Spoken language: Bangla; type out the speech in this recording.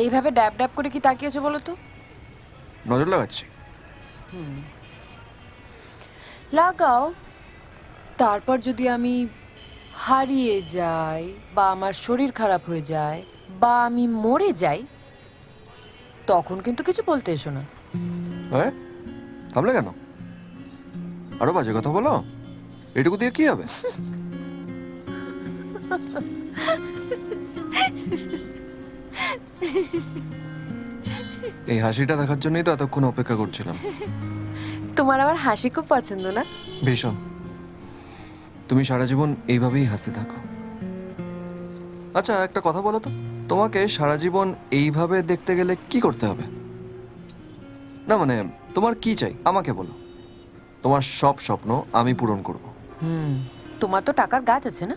এইভাবে ড্যাব ড্যাব করে কি তাকিয়েছো বলো তো? নজর লাগাচ্ছি। লাগাও। তারপর যদি আমি হারিয়ে যাই, বা আমার শরীর খারাপ হয়ে যায়, বা আমি মরে যাই, তখন কিন্তু কিছু বলতে এসো না। হ্যাঁ, থামলে কেন? আরো বাজে কথা বলো? এটুকু দিয়ে কি হবে? এই হাসিটা দেখার জন্যই তো এতক্ষণ অপেক্ষা করছিলাম। তোমার আমার হাসি খুব পছন্দ না? ভীষণ। তুমি সারা জীবন এইভাবেই হাসতে থাকো। আচ্ছা, একটা কথা বলো তো, তোমাকে সারা জীবন এইভাবে দেখতে গেলে কি করতে হবে? না মানে, তোমার কি চাই আমাকে বলো। তোমার সব স্বপ্ন আমি পূরণ করব। তোমার তো টাকার গাছ আছে না?